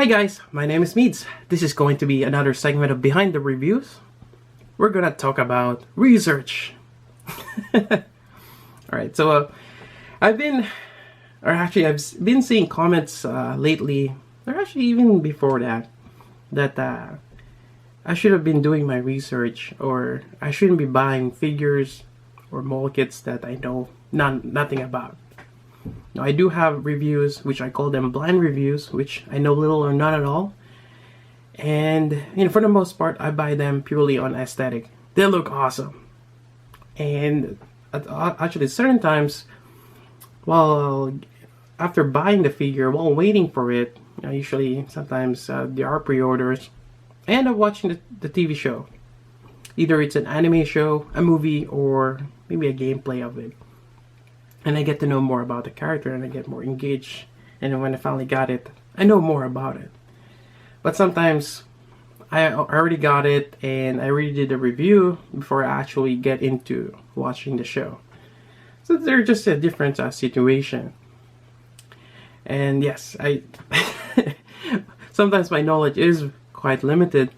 Hi guys, my name is Meads. This is going to be another segment of Behind the Reviews. We're gonna talk about research. Alright, so I've been seeing comments lately, or actually even before that, that I should have been doing my research, or I shouldn't be buying figures or mall kits that I know nothing about. Now, I do have reviews, which I call them blind reviews, which I know little or none at all. And, for the most part, I buy them purely on aesthetic. They look awesome. And actually, certain times, after buying the figure, while waiting for it, sometimes there are pre-orders, and I'm watching the TV show. Either it's an anime show, a movie, or maybe a gameplay of it. And I get to know more about the character, and I get more engaged. And when I finally got it, I know more about it. But sometimes I already got it, and I already did a review before I actually get into watching the show. So they're just a different situation. And yes, sometimes my knowledge is quite limited,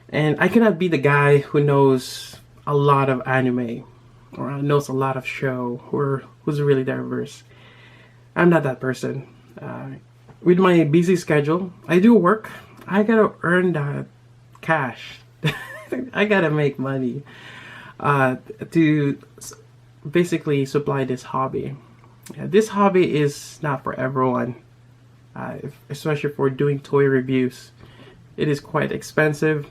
and I cannot be the guy who knows a lot of anime or knows a lot of show or who's really diverse. I'm not that person. With my busy schedule, I do work. I gotta earn that cash. I gotta make money to basically supply this hobby. This hobby is not for everyone, especially for doing toy reviews. It is quite expensive,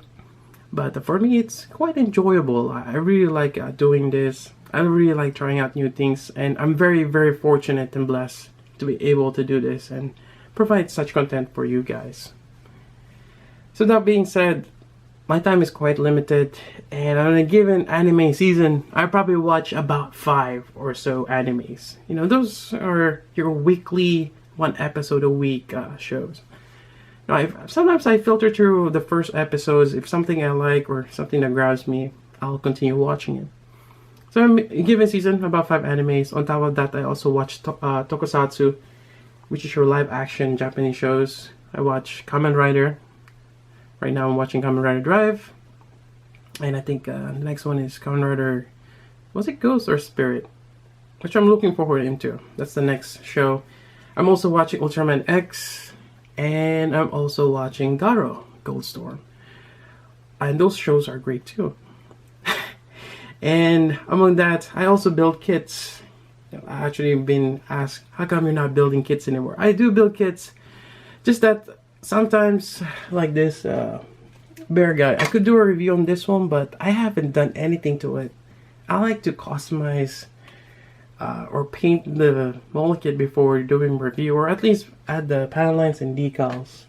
but for me, it's quite enjoyable. I really like doing this. I really like trying out new things, and I'm very, very fortunate and blessed to be able to do this and provide such content for you guys. So that being said, my time is quite limited, and on a given anime season, I probably watch about 5 or so animes. Those are your weekly, 1 episode a week shows. Now, sometimes I filter through the first episodes. If something I like or something that grabs me, I'll continue watching it. So I'm a given season, about 5 animes. On top of that, I also watch Tokusatsu, which is your live action Japanese shows. I watch Kamen Rider. Right now I'm watching Kamen Rider Drive. And I think the next one is Kamen Rider, was it Ghost or Spirit? Which I'm looking forward into. That's the next show. I'm also watching Ultraman X. And I'm also watching Garo, Goldstorm. And those shows are great too. And among that, I also build kits. I actually been asked, how come you're not building kits anymore? I do build kits. Just that sometimes, like this bear guy, I could do a review on this one, but I haven't done anything to it. I like to customize or paint the mold kit before doing review, or at least add the panel lines and decals.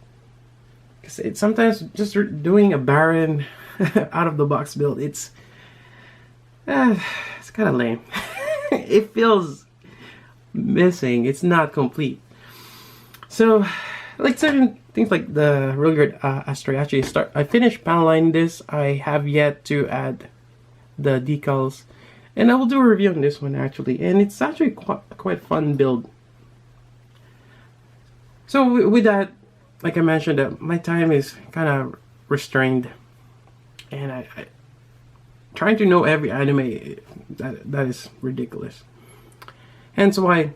Because it's sometimes just doing a barren out of the box build, it's kind of lame. It feels missing. It's not complete. So, like certain things like the Real Astray, I finished panel lining this. I have yet to add the decals, and I will do a review on this one actually. And it's actually quite fun build. So with that, like I mentioned, my time is kind of restrained, and I trying to know every anime, that is ridiculous. Hence why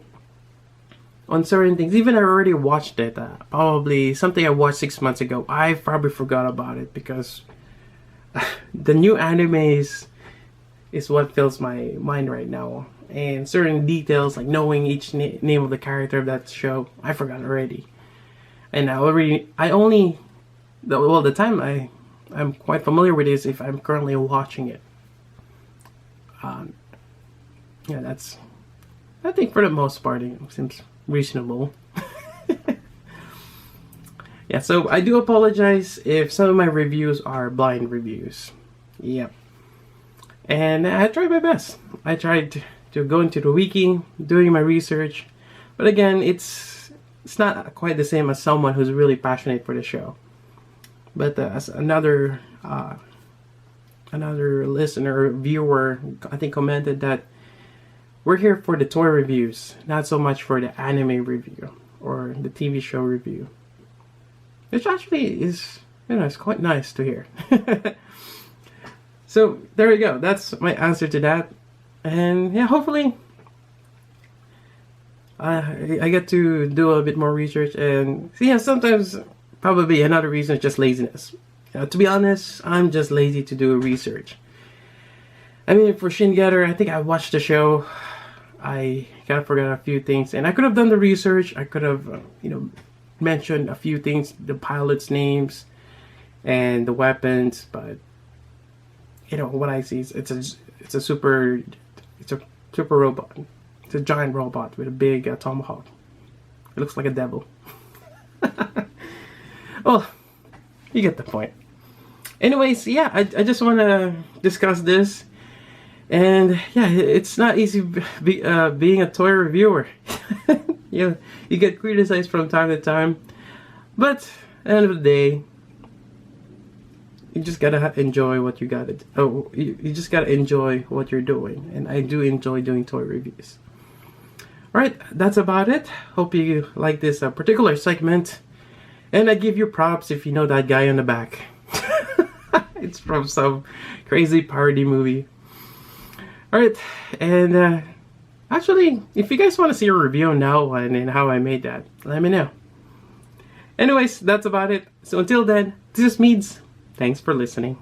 on certain things, even I already watched it, probably something I watched 6 months ago, I probably forgot about it because the new animes is what fills my mind right now. And certain details, like knowing each name of the character of that show, I forgot already. And the time I'm quite familiar with is if I'm currently watching it. That's, I think for the most part, it seems reasonable. Yeah, so I do apologize if some of my reviews are blind reviews. Yep. And I tried my best. I tried to go into the wiki, doing my research. But again, it's not quite the same as someone who's really passionate for the show. But as another listener, viewer, I think commented that we're here for the toy reviews, not so much for the anime review or the TV show review. which actually is, it's quite nice to hear. So there we go. That's my answer to that. And yeah, hopefully I get to do a bit more research. And yeah, sometimes probably another reason is just laziness. To be honest, I'm just lazy to do research. I mean, for Shin Getter, I think I watched the show. I kind of forgot a few things, and I could have done the research. I could have, mentioned a few things, the pilots' names, and the weapons. But what I see is it's a super robot. It's a giant robot with a big tomahawk. It looks like a devil. Well, you get the point. Anyways, yeah, I just want to discuss this. And yeah, it's not easy being a toy reviewer. You get criticized from time to time. But at the end of the day, you just gotta enjoy what you gotta. You just gotta enjoy what you're doing. And I do enjoy doing toy reviews. Alright, that's about it. Hope you like this particular segment. And I give you props if you know that guy in the back. It's from some crazy parody movie. Alright, and actually, if you guys want to see a review on that one and how I made that, let me know. Anyways, that's about it. So until then, this is Meads. Thanks for listening.